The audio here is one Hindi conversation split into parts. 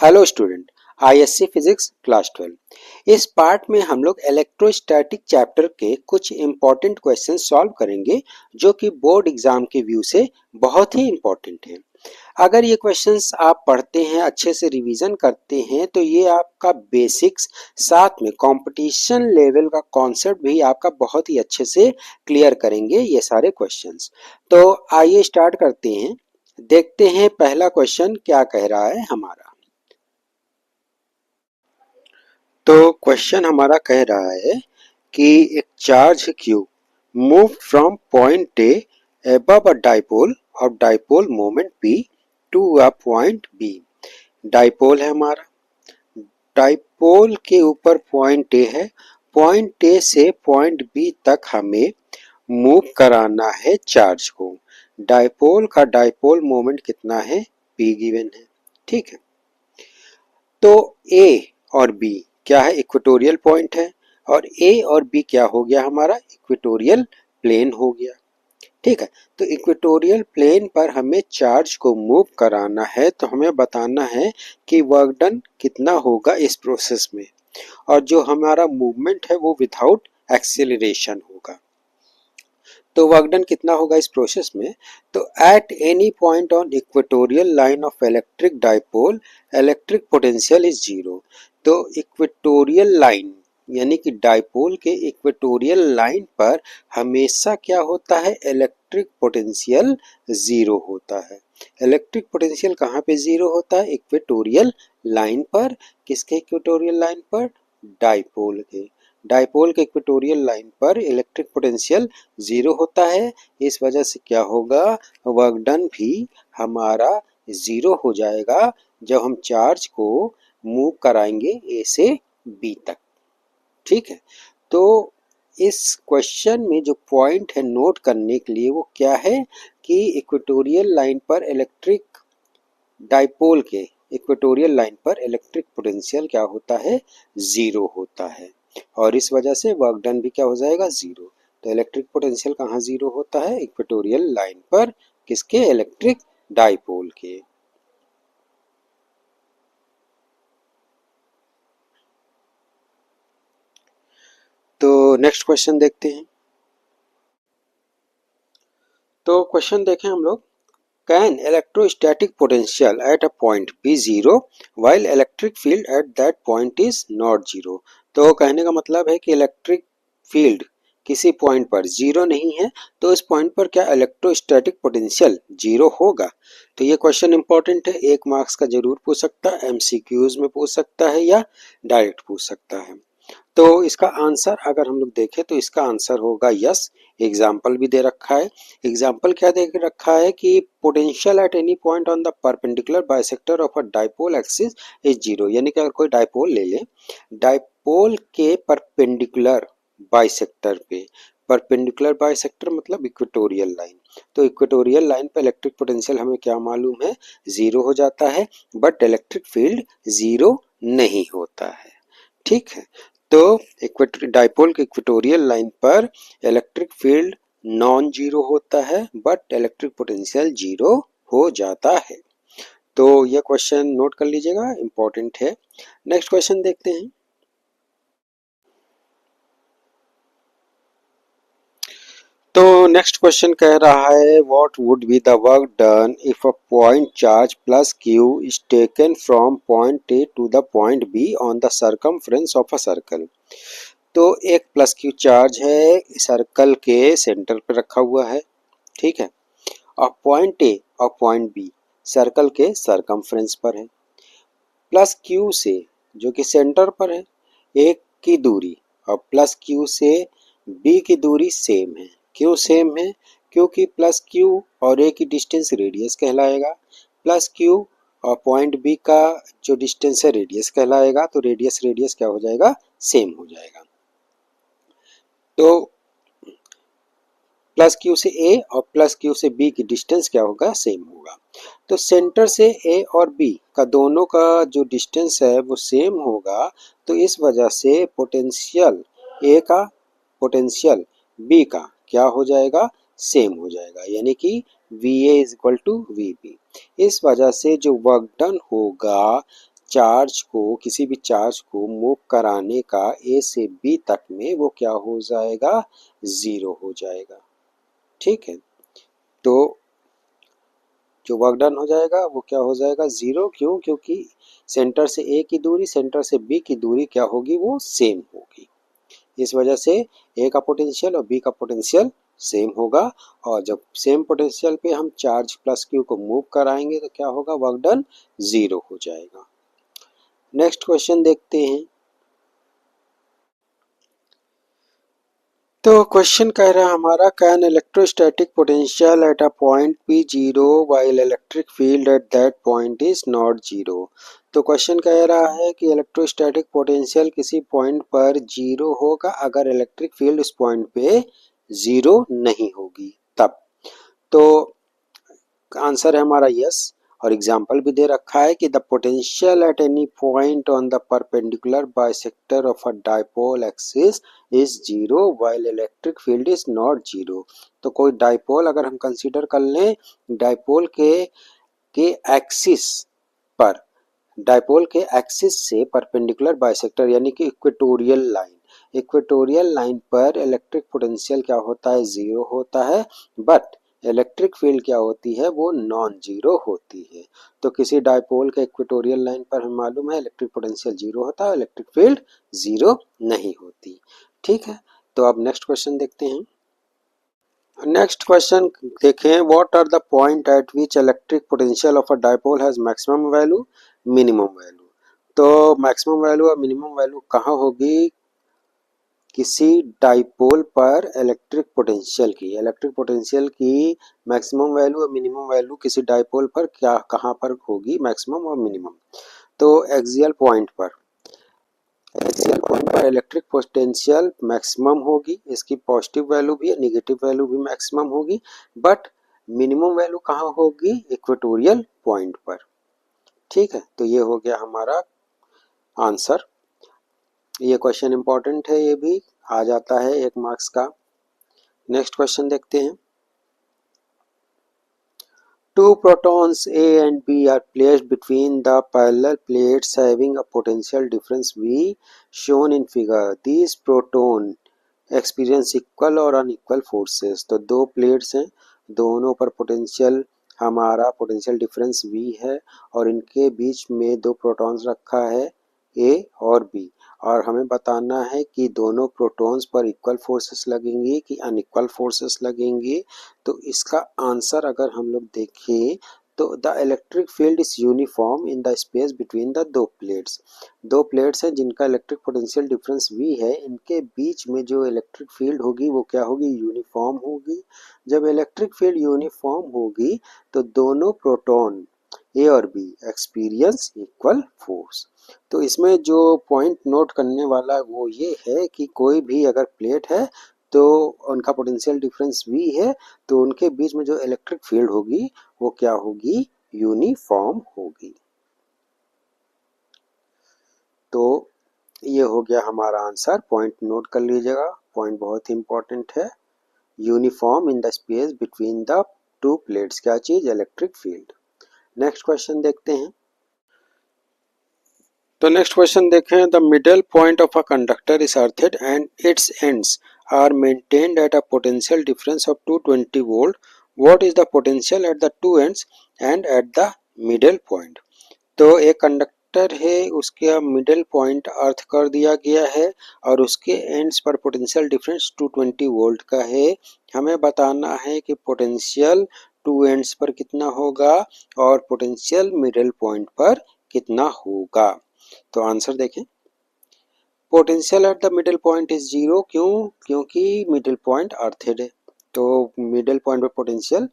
Hello student, ISC physics class 12। इस पार्ट में हम लोग इलेक्ट्रोस्टैटिक चैप्टर के कुछ इंपॉर्टेंट क्वेश्चन सॉल्व करेंगे जो कि बोर्ड एग्जाम के व्यू से बहुत ही इंपॉर्टेंट है। अगर ये क्वेश्चंस आप पढ़ते हैं, अच्छे से रिवीजन करते हैं, तो ये आपका बेसिक्स साथ में कंपटीशन लेवल का कॉन्सेप्ट भी आपका बहुत ही अच्छे से क्लियर करेंगे ये सारे क्वेश्चंस। तो आइए स्टार्ट करते हैं, देखते हैं पहला क्वेश्चन क्या कह रहा है हमारा। तो क्वेश्चन हमारा कह रहा है कि एक charge q move from point A above a dipole of dipole moment p to a point b। Dipole है हमारा, डाइपोल के ऊपर पॉइंट ए है, पॉइंट ए से पॉइंट बी तक हमें मूव कराना है चार्ज को। डाइपोल का डाइपोल मोमेंट कितना है, p गिवन है। ठीक है, तो ए और बी क्या है, इक्वेटोरियल पॉइंट है, और ए और बी क्या हो गया हमारा, इक्वेटोरियल प्लेन हो गया। ठीक है, तो इक्वेटोरियल प्लेन पर हमें चार्ज को मूव कराना है, तो हमें बताना है कि वर्क डन कितना होगा इस प्रोसेस में, और जो हमारा मूवमेंट है वो विदाउट एक्सेलरेशन होगा। तो वर्क डन कितना होगा इस प्रोसेस में, तो at any point on equatorial line of electric dipole electric potential is zero. तो इक्वेटोरियल लाइन यानी कि डाइपोल के इक्वेटोरियल लाइन पर हमेशा क्या होता है, इलेक्ट्रिक पोटेंशियल जीरो होता है। इलेक्ट्रिक पोटेंशियल कहाँ पे जीरो होता है, इक्वेटोरियल लाइन पर। किसके इक्वेटोरियल लाइन पर, डाइपोल के। डाइपोल के इक्वेटोरियल लाइन पर इलेक्ट्रिक पोटेंशियल जीरो होता है, इस वजह से क्या होगा, वर्क डन भी हमारा जीरो हो जाएगा जब हम चार्ज को मूव कराएंगे ए से बी तक। ठीक है, तो इस क्वेश्चन में जो पॉइंट है नोट करने के लिए वो क्या है कि इक्वेटोरियल लाइन पर इलेक्ट्रिक डाइपोल के इक्वेटोरियल लाइन पर इलेक्ट्रिक पोटेंशियल क्या होता है, जीरो होता है, और इस वजह से वर्क डन भी क्या हो जाएगा, जीरो। तो इलेक्ट्रिक पोटेंशियल कहाँ जीरो होता है, इक्वेटोरियल लाइन पर, किसके, इलेक्ट्रिक डाइपोल के। तो नेक्स्ट क्वेश्चन देखते हैं। तो क्वेश्चन देखें हम लोग, can electrostatic potential at a point be zero while electric field at that point is not zero. तो कहने का मतलब है कि इलेक्ट्रिक फील्ड किसी पॉइंट पर जीरो नहीं है, तो इस पॉइंट पर क्या इलेक्ट्रोस्टैटिक पोटेंशियल जीरो होगा। तो ये क्वेश्चन इंपॉर्टेंट है, 1 मार्क्स का जरूर पूछ सकता है, एमसीक्यूज में पूछ सकता है या डायरेक्ट पूछ सकता है। तो इसका आंसर अगर हम लोग देखें तो इसका आंसर होगा यस। एग्जाम्पल भी दे रखा है। एग्जाम्पल क्या दे रखा है कि potential at any point on the perpendicular bisector of a dipole axis is zero. यानी कि अगर कोई डाइपोल ले ले, डाइपोल के परपेंडिकुलर बाइसेक्टर पे, परपेंडिकुलर बाइसेक्टर मतलब इक्वेटोरियल लाइन, तो इक्वेटोरियल लाइन पे इलेक्ट्रिक पोटेंशियल हमें क्या मालूम है, जीरो हो जाता है, बट इलेक्ट्रिक फील्ड जीरो नहीं होता है। ठीक है, तो डाइपोल के इक्वेटोरियल लाइन पर इलेक्ट्रिक फील्ड नॉन जीरो होता है, बट इलेक्ट्रिक पोटेंशियल जीरो हो जाता है। तो यह क्वेश्चन नोट कर लीजिएगा, इंपॉर्टेंट है। नेक्स्ट क्वेश्चन देखते हैं। तो नेक्स्ट क्वेश्चन कह रहा है, what would be the work done if a point charge plus Q is taken from point A to the point B on the circumference of a circle. तो एक प्लस क्यू चार्ज है, सर्कल के सेंटर पे रखा हुआ है। ठीक है, और पॉइंट ए और पॉइंट बी सर्कल के सरकमफ्रेंस पर है। प्लस क्यू से, जो कि सेंटर पर है, एक की दूरी, और प्लस क्यू से बी की दूरी सेम है। क्यों सेम है, क्योंकि प्लस क्यू और ए की डिस्टेंस रेडियस कहलाएगा, प्लस क्यू और पॉइंट बी का जो डिस्टेंस है रेडियस कहलाएगा, तो रेडियस रेडियस क्या हो जाएगा, सेम हो जाएगा। तो प्लस क्यू से ए और प्लस क्यू से बी की डिस्टेंस क्या होगा, सेम होगा। तो सेंटर से ए और बी का दोनों का जो डिस्टेंस है वो सेम होगा, तो इस वजह से पोटेंशियल ए का पोटेंशियल बी का क्या हो जाएगा, सेम हो जाएगा, यानी कि V A is equal to V B. इस वजह से जो वर्क डन होगा चार्ज को, किसी भी चार्ज को मूव कराने का ए से बी तक में, वो क्या हो जाएगा, ज़ीरो हो जाएगा। ठीक है, तो जो वर्क डन हो जाएगा वो क्या हो जाएगा, ज़ीरो। क्यों? क्योंकि सेंटर से ए की दूरी, सेंटर से बी की दूरी क्या होगी, वो सेम होगी। इस वजह से ए का पोटेंशियल और बी का पोटेंशियल सेम होगा, और जब सेम पोटेंशियल पे हम चार्ज प्लस क्यू को मूव कराएंगे तो क्या होगा, वर्क डन ज़ीरो हो जाएगा। नेक्स्ट क्वेश्चन देखते हैं। तो क्वेश्चन कह रहा है हमारा, can electrostatic potential at a point P zero while electric field at that point is not zero. तो क्वेश्चन कह रहा है कि इलेक्ट्रोस्टैटिक पोटेंशियल किसी पॉइंट पर जीरो होगा अगर इलेक्ट्रिक फील्ड उस पॉइंट पे जीरो नहीं होगी तब। तो आंसर है हमारा यस, और एग्जाम्पल भी दे रखा है कि the potential at any point on the perpendicular bisector of a dipole axis is zero while electric field is not zero. तो कोई डाइपोल अगर हम कंसीडर कर लें, डाइपोल के एक्सिस पर, डाइपोल के एक्सिस से परपेंडिकुलर बाइसेक्टर यानी कि इक्वेटोरियल लाइन, इक्वेटोरियल लाइन पर इलेक्ट्रिक पोटेंशियल क्या होता है, जीरो होता है, बट इलेक्ट्रिक फील्ड क्या होती है, वो नॉन जीरो होती है। तो किसी डाइपोल के इक्वेटोरियल लाइन पर हमें मालूम है इलेक्ट्रिक पोटेंशियल जीरो होता है, इलेक्ट्रिक फील्ड जीरो नहीं होती। ठीक है, तो अब नेक्स्ट क्वेश्चन देखते हैं। नेक्स्ट क्वेश्चन देखें, what are the point at which electric potential of a dipole has maximum value, minimum value. तो मैक्सिमम वैल्यू और मिनिमम वैल्यू कहाँ होगी, किसी डाइपोल पर इलेक्ट्रिक पोटेंशियल की मैक्सिमम वैल्यू और मिनिमम वैल्यू किसी डाइपोल पर क्या, कहाँ पर होगी मैक्सिमम और मिनिमम। तो एक्सियल पॉइंट पर इलेक्ट्रिक पोटेंशियल मैक्सिमम होगी, इसकी पॉजिटिव वैल्यू भी है, नेगेटिव वैल्यू भी मैक्सिमम होगी, बट मिनिमम वैल्यू कहाँ होगी, इक्वेटोरियल पॉइंट पर। ठीक है, तो ये हो गया हमारा आंसर। ये क्वेश्चन इंपॉर्टेंट है, ये भी आ जाता है 1 मार्क्स का। नेक्स्ट क्वेश्चन देखते हैं। Two protons A and B are placed between the parallel plates having a potential difference V shown in figure. These proton experience equal or unequal forces. तो दो प्लेट्स हैं, दोनों पर पोटेंशियल डिफरेंस V है, और इनके बीच में दो प्रोटॉन्स रखा है A और B, और हमें बताना है कि दोनों प्रोटॉन्स पर इक्वल फोर्सेस लगेंगी कि अनइक्वल फोर्सेस लगेंगी। तो इसका आंसर अगर हम लोग देखें तो the electric field is uniform in the space between the दो प्लेट्स हैं जिनका इलेक्ट्रिक पोटेंशियल डिफरेंस V है, इनके बीच में जो इलेक्ट्रिक फील्ड होगी वो क्या होगी, यूनिफॉर्म होगी। जब इलेक्ट्रिक फील्ड यूनिफॉर्म होगी तो दोनों प्रोटॉन ए और बी एक्सपीरियंस इक्वल फोर्स। तो इसमें जो पॉइंट नोट करने वाला वो ये है कि कोई भी अगर प्लेट है तो उनका पोटेंशियल डिफरेंस V है, तो उनके बीच में जो इलेक्ट्रिक फील्ड होगी वो क्या होगी, यूनिफॉर्म होगी। तो ये हो गया हमारा आंसर, पॉइंट नोट कर लीजिएगा, पॉइंट बहुत ही इंपॉर्टेंट है। Uniform in the space between the two plates, क्या चीज, इलेक्ट्रिक फील्ड। नेक्स्ट क्वेश्चन देखते हैं। तो नेक्स्ट क्वेश्चन देखें, the middle point of a conductor is earthed and its ends are maintained at a potential difference of 220 volt. What is the potential at the two ends and at the middle point. तो एक कंडक्टर है, उसके मिडल पॉइंट अर्थ कर दिया गया है और उसके एंड्स पर पोटेंशियल डिफरेंस 220 वोल्ट का है। हमें बताना है कि पोटेंशियल टू एंड्स पर कितना होगा और पोटेंशियल मिडल पॉइंट पर कितना होगा। तो आंसर देखें, potential at the middle point is zero. क्यों? क्योंकि मिडिल पॉइंट अर्थेड है, तो मिडिल पॉइंट पर पोटेंशियल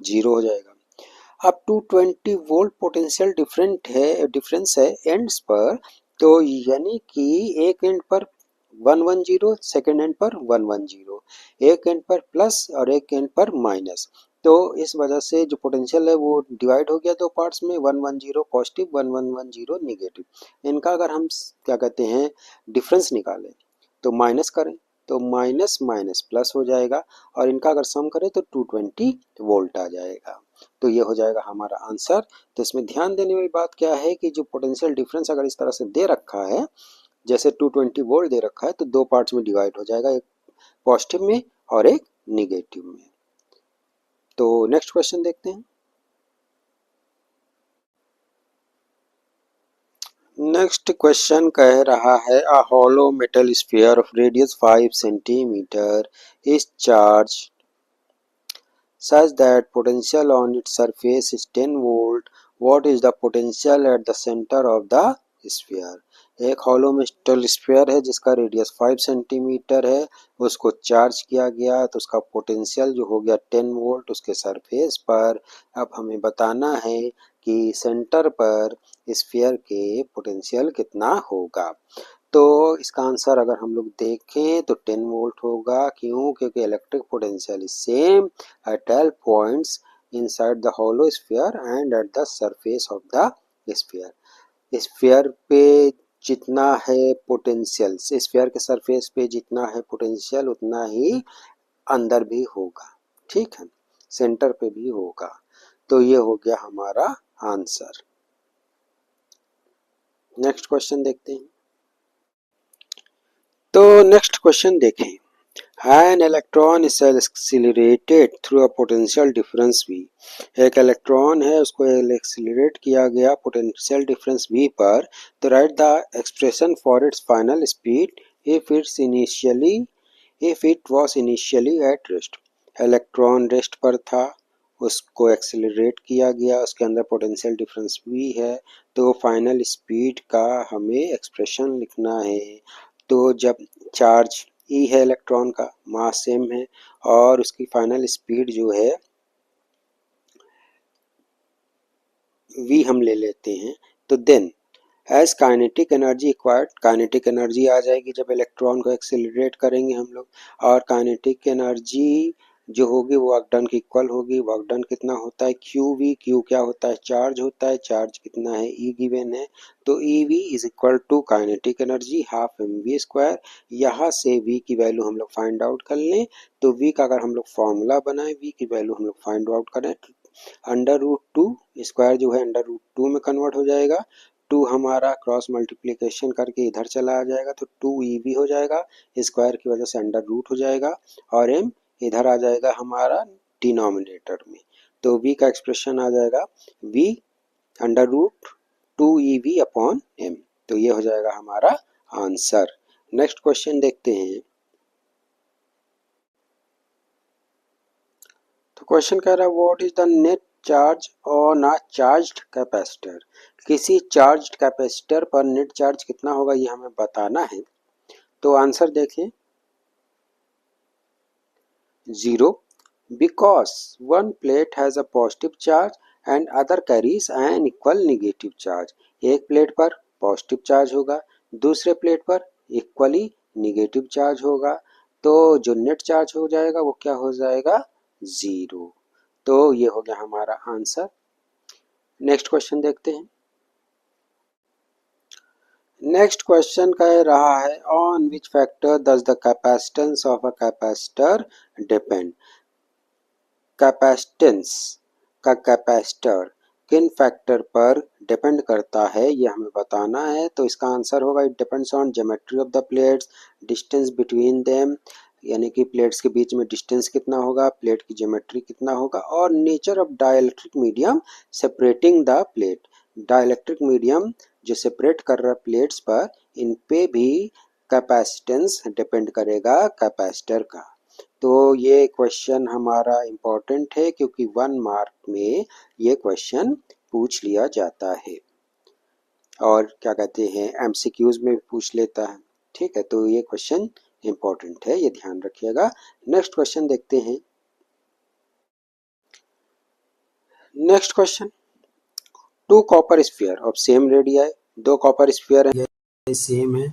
जीरो हो जाएगा। अब 220 वोल्ट पोटेंशियल डिफरेंस है एंड्स पर, तो यानी कि एक एंड पर 110, सेकेंड एंड पर 110, एक एंड पर प्लस और एक एंड पर माइनस। तो इस वजह से जो पोटेंशियल है वो डिवाइड हो गया दो पार्ट्स में, 110 पॉजिटिव, 1110 नेगेटिव। इनका अगर हम क्या कहते हैं डिफरेंस निकालें तो माइनस करें तो माइनस माइनस प्लस हो जाएगा, और इनका अगर सम करें तो 220 वोल्ट आ जाएगा। तो ये हो जाएगा हमारा आंसर। तो इसमें ध्यान देने वाली बात क्या है कि जो पोटेंशियल डिफरेंस अगर इस तरह से दे रखा है, जैसे 220 वोल्ट दे रखा है, तो दो पार्ट्स में डिवाइड हो जाएगा, एक पॉजिटिव में और एक निगेटिव में। तो नेक्स्ट क्वेश्चन देखते हैं। नेक्स्ट क्वेश्चन कह रहा है a hollow metal sphere of radius 5 centimetre is charge such that potential on its surface is 10 volt. What is the potential at the center of the sphere? एक हॉलो मेटल स्फीयर है जिसका रेडियस 5 सेंटीमीटर है, उसको चार्ज किया गया तो उसका पोटेंशियल जो हो गया 10 वोल्ट उसके सरफेस पर। अब हमें बताना है कि सेंटर पर स्फीयर के पोटेंशियल कितना होगा। तो इसका आंसर अगर हम लोग देखें तो 10 वोल्ट होगा। क्यों? क्योंकि electric potential is same at all points inside the hollow sphere and at the surface of the sphere. Sphere पे जितना है पोटेंशियल, स्फीयर के सरफेस पे जितना है पोटेंशियल उतना ही अंदर भी होगा, ठीक है, सेंटर पे भी होगा। तो ये हो गया हमारा आंसर। नेक्स्ट क्वेश्चन देखते हैं। तो नेक्स्ट क्वेश्चन देखें। An electron is accelerated through a potential difference V. एक इलेक्ट्रॉन है उसको एक्सीलरेट किया गया पोटेंशियल डिफरेंस V पर। तो right the expression for its final speed if it was initially at rest. Electron rest पर था, उसको एक्सीलरेट किया गया, उसके अंदर पोटेंशियल डिफरेंस V है, तो फाइनल स्पीड का हमें एक्सप्रेशन लिखना है। तो जब चार्ज ई है, इलेक्ट्रॉन का मास सेम है और उसकी फाइनल स्पीड जो है v हम ले लेते हैं, तो then as kinetic energy acquired, kinetic energy आ जाएगी जब इलेक्ट्रॉन को एक्सेलरेट करेंगे हम लोग, और काइनेटिक एनर्जी जो होगी वो वर्क डन की इक्वल होगी। वर्क डन कितना होता है क्यू वी, क्यू क्या होता है चार्ज होता है, चार्ज कितना है ई गिवन है, तो E V is equal to kinetic energy half M V square. यहाँ से वी की वैल्यू हम लोग फाइंड आउट कर लें, तो वी का अगर हम लोग फॉर्मूला बनाएं, वी की वैल्यू हम लोग फाइंड आउट करें, अंडर रूट टू स्क्वायर जो है अंडर रूट टू में कन्वर्ट हो जाएगा, टू हमारा क्रॉस मल्टीप्लिकेशन करके इधर चला आ जाएगा तो टू ई वी हो जाएगा, स्क्वायर की वजह से अंडर रूट हो जाएगा और एम इधर आ जाएगा हमारा डिनोमिनेटर में। तो v का एक्सप्रेशन आ जाएगा v under root two E V upon M. तो ये हो जाएगा हमारा आंसर। नेक्स्ट क्वेश्चन देखते हैं। तो क्वेश्चन कह रहा है what is the net charge on a charged capacitor. किसी चार्ज्ड कैपेसिटर पर नेट चार्ज कितना होगा ये हमें बताना है। तो आंसर देखें, 0 because one plate has a positive charge and other carries an equal negative charge. एक प्लेट पर पॉजिटिव चार्ज होगा, दूसरे प्लेट पर इक्वली निगेटिव चार्ज होगा, तो जो नेट चार्ज हो जाएगा वो क्या हो जाएगा 0। तो ये हो गया हमारा आंसर। नेक्स्ट क्वेश्चन देखते हैं। नेक्स्ट क्वेश्चन कह रहा है on which factor does the capacitance of a capacitor depend. Capacitance का कैपेसिटर किन फैक्टर पर डिपेंड करता है ये हमें बताना है। तो इसका आंसर होगा it depends on geometry of the plates, distance between them, यानी कि प्लेट्स के बीच में डिस्टेंस कितना होगा, प्लेट की ज्योमेट्री कितना होगा, और nature of dielectric medium separating the plate. Dielectric medium जो सेपरेट कर रहा है प्लेट्स पर, इन पे भी कैपेसिटेंस डिपेंड करेगा कैपेसिटर का। तो ये क्वेश्चन हमारा इम्पोर्टेंट है क्योंकि 1 मार्क में ये क्वेश्चन पूछ लिया जाता है और क्या कहते हैं एमसीक्यूज में भी पूछ लेता है, ठीक है। तो ये क्वेश्चन इम्पोर्टेंट है, ये ध्यान रखिएगा। नेक्स्ट क्वेश्चन देखते हैं। Next question, two copper sphere of same radii, दो कॉपर स्फीयर है सेम है,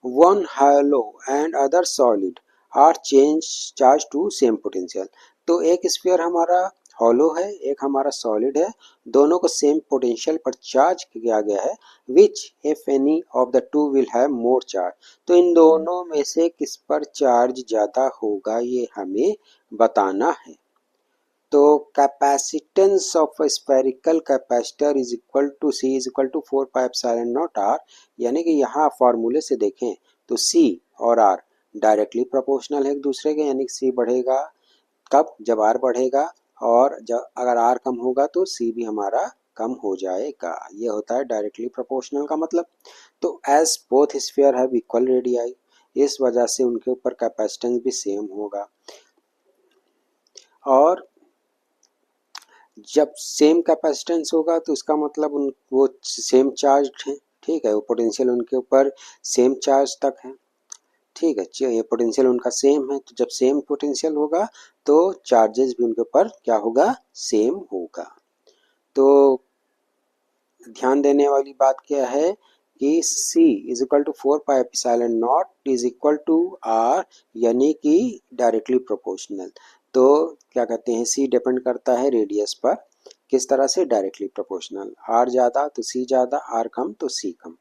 one hollow and other solid are change charge to same potential. तो एक स्फीयर हमारा हॉलो है, एक हमारा सॉलिड है, दोनों को सेम पोटेंशियल पर चार्ज किया गया है। Which if any of the two will have more charge. तो इन दोनों में से किस पर चार्ज ज़्यादा होगा ये हमें बताना है। तो capacitance of a spherical capacitor is equal to C is equal to 4 pi epsilon naught R, यानी कि यहाँ फॉर्मूले से देखें तो सी और आर डायरेक्टली प्रोपोर्शनल है एक दूसरे के, यानी सी बढ़ेगा कब, जब आर बढ़ेगा, और जब अगर आर कम होगा तो सी भी हमारा कम हो जाएगा। ये होता है डायरेक्टली प्रोपोर्शनल का मतलब। तो as both sphere have equal radii, इस वजह से उनके ऊपर कैपेसिटेंस भी सेम होगा, और जब सेम कैपेसिटेंस होगा तो इसका मतलब उन वो सेम चार्ज है, ठीक है, वो पोटेंशियल उनके ऊपर सेम चार्ज तक है, ठीक है, ये पोटेंशियल उनका सेम है, तो जब सेम पोटेंशियल होगा तो चार्जेस भी उनके ऊपर क्या होगा, सेम होगा। तो ध्यान देने वाली बात क्या है कि C is equal to 4 pi epsilon naught is equal to R, यानी कि डायरेक्टली प्रोपोर्शनल। तो क्या कहते हैं, C डिपेंड करता है रेडियस पर, किस तरह से, डायरेक्टली प्रोपोर्शनल, R ज़्यादा तो C ज़्यादा, R कम तो C कम।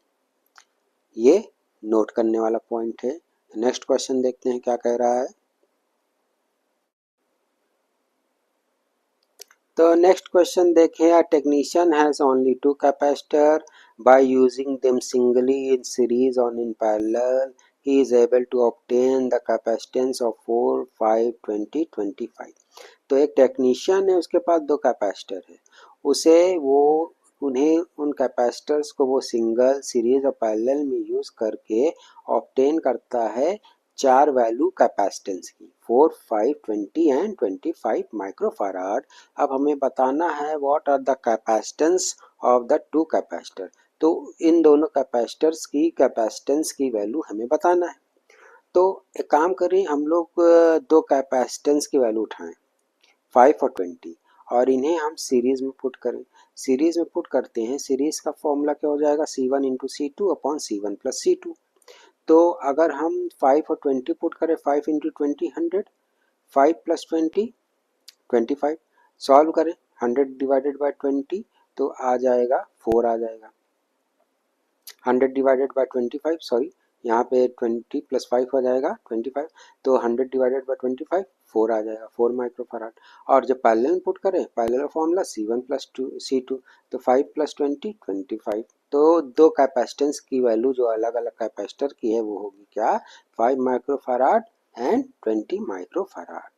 ये नोट करने वाला पॉइंट है। नेक्स्ट क्वेश्चन देखते हैं क्या कह रहा है। तो नेक्स्ट क्वेश्चन देखें, a technician has only two capacitor by using them singly in series और in parallel he is able to obtain the capacitance of 4 5 20 25। तो एक टेक्नीशियन है, उसके पास दो कैपेसिटर है, उसे वो उन्हें उन कैपेसिटर्स को वो सिंगल सीरीज और पैरेलल में यूज करके ऑब्टेन करता है चार वैल्यू कैपेसिटेंस की, 4 5 20 एंड 25 माइक्रोफाराड। अब हमें बताना है what are the capacitance of the two capacitor, तो इन दोनों कैपेसिटर्स की कैपेसिटेंस की वैल्यू हमें बताना है। तो एक काम करें, हम लोग दो कैपेसिटेंस की वैल्यू उठाएं 5 और 20, और इन्हें हम सीरीज में पुट करें। सीरीज में पुट करते हैं, सीरीज का फॉर्मूला क्या हो जाएगा, C1 into C2 upon C1 plus C2। तो अगर हम 5 और 20 पुट करें, 5 इंटू 20 100, 5 प्लस 20 25, सॉल्व करें 100 डिवाइडेड बाय 20 तो आ जाएगा 4 आ जाएगा, 100 डिवाइडेड बाय 25, सॉरी यहाँ पे 20 प्लस 5 हो जाएगा 25, तो 100 डिवाइडेड बाय 25 4 आ जाएगा, 4 माइक्रोफाराड। और जब पैरेलल पुट करें, parallel formula C1 plus C2, तो 5 प्लस 20 25। तो दो कैपेसिटेंस की वैल्यू जो अलग अलग कैपेसिटर की है वो होगी क्या, 5 माइक्रोफाराड एंड 20 माइक्रोफाराड।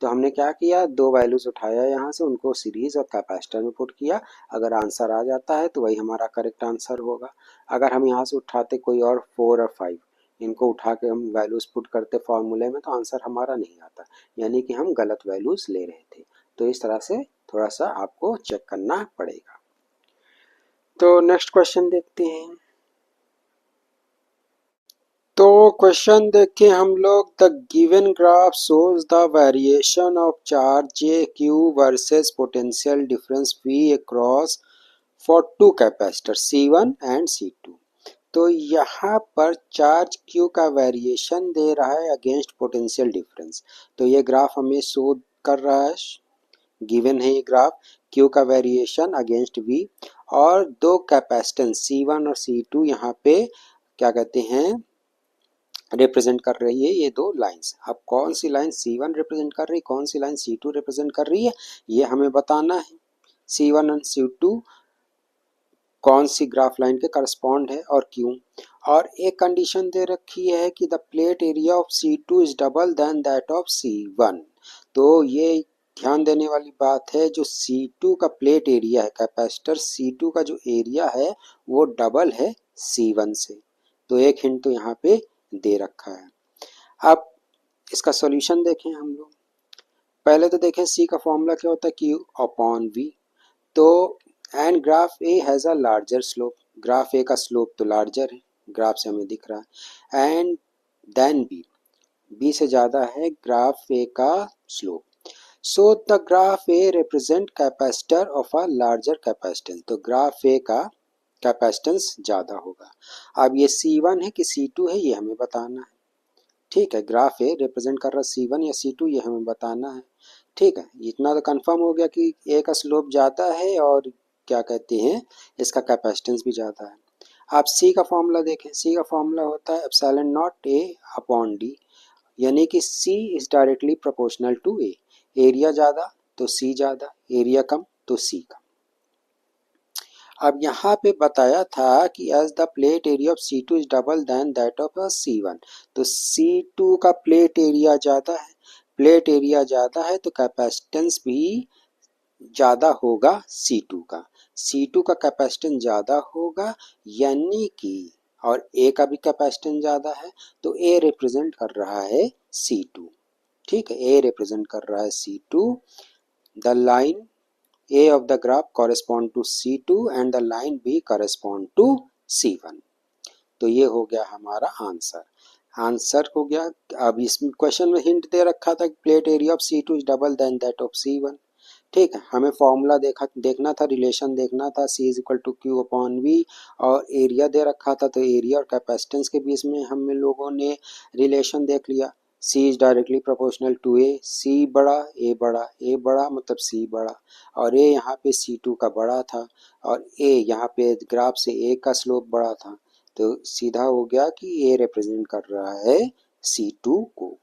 तो हमने क्या किया, दो वैल्यूज उठाया यहाँ से, उनको सीरीज और कैपेसिटर में पुट किया, अगर आंसर आ जाता है तो वही हमारा करेक्ट आंसर होगा। अगर हम यहाँ से उठाते कोई और 4 और 5, इनको उठा के हम वैल्यूज पुट करते फॉर्मूले में तो आंसर हमारा नहीं आता, यानी कि हम गलत वैल्यूज ले रहे थे। तो इस तरह से थोड़ा सा आपको चेक करना पड़ेगा। तो नेक्स्ट क्वेश्चन देखते हैं। तो क्वेश्चन देखें हम लोग, the given graph shows the variation of charge J Q versus potential difference V across for two capacitor C1 and C2। तो यहाँ पर चार्ज Q का वेरिएशन दे रहा है अगेंस्ट पोटेंशियल डिफरेंस, तो ये ग्राफ हमें शो कर रहा है, गिवन है ये ग्राफ, Q का वेरिएशन अगेंस्ट V, और दो कैपेसिटेंस C1 और C2 यहाँ पे क्या कहते हैं रिप्रेजेंट कर रही है, ये दो लाइंस। अब कौन सी लाइन C1 रिप्रेजेंट कर रही है, कौन सी लाइन C2 रिप्रेजेंट कर रही है, ये हमें बताना है। C1 और C2 कौन सी ग्राफ लाइन के करस्पॉन्ड है और क्यों। और एक कंडीशन दे रखी है कि the plate area of C2 is double than that of C1। तो ये ध्यान देने वाली बात है, जो C2 का प्लेट एरिया है, कैपेसिटर C2 का जो एरिया है वो डबल है C1 से। तो एक हिंट तो यहाँ पे दे रखा है। अब इसका सॉल्यूशन देखें हम लोग। पहले तो देखें C का फॉर्मूला क्या होता है, Q अपॉन V। तो and graph A has a larger slope, graph A का स्लोप तो लार्जर है, ग्राफ से हमें दिख रहा है, एंड देन बी, बी से ज़्यादा है ग्राफ ए का slope. So the graph A represent capacitor of a larger capacitance, तो ग्राफ ए का कैपेसिटेंस ज़्यादा होगा। अब ये C1 है कि C2 है ये हमें बताना है, ठीक है, ग्राफ ए रिप्रेजेंट कर रहा है C1 या C2 ये हमें बताना है, ठीक है। इतना तो कंफर्म हो गया कि ए का स्लोप ज़्यादा है और क्या कहते हैं इसका कैपेसिटेंस भी ज़्यादा है। आप C का फॉर्मूला देखें, C का फॉर्मूला होता है epsilon naught A upon D, यानी कि C is directly proportional to A, area ज़्यादा तो सी ज़्यादा, एरिया कम तो सी कम। अब यहाँ पे बताया था कि as the plate area of C2 is double than that of C1, तो C2 का प्लेट एरिया ज़्यादा है, प्लेट एरिया ज़्यादा है तो कैपेसिटेंस भी ज़्यादा होगा C2 का, C2 का कैपेसिटेंस ज़्यादा होगा यानी कि, और A का भी कैपेसिटेंस ज़्यादा है तो A रिप्रेजेंट कर रहा है C2, ठीक है, A रिप्रेजेंट कर रहा है C2, the line A of the graph correspond to C2 and the line B correspond to C1। तो ये हो गया हमारा आंसर, आंसर हो गया। अब इस क्वेश्चन में हिंट दे रखा था plate area of C2 is double than that of C1, ठीक है, हमें फॉर्मूला देखना था, रिलेशन देखना था, C is equal to Q upon V, और एरिया दे रखा था तो एरिया और कैपेसिटेंस के बीच में हम लोगों ने रिलेशन देख लिया। C is directly proportional to A, C बड़ा, A बड़ा मतलब C बड़ा, और A यहाँ पे C2 का बड़ा था, और A यहाँ पे ग्राफ से A का स्लोप बड़ा था, तो सीधा हो गया कि A रिप्रेजेंट कर रहा है C2 को।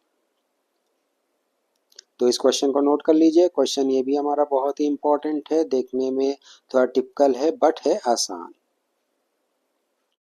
तो इस क्वेश्चन को नोट कर लीजिए, क्वेश्चन ये भी हमारा बहुत ही इंपॉर्टेंट है, देखने में थोड़ा टिपिकल है बट है आसान।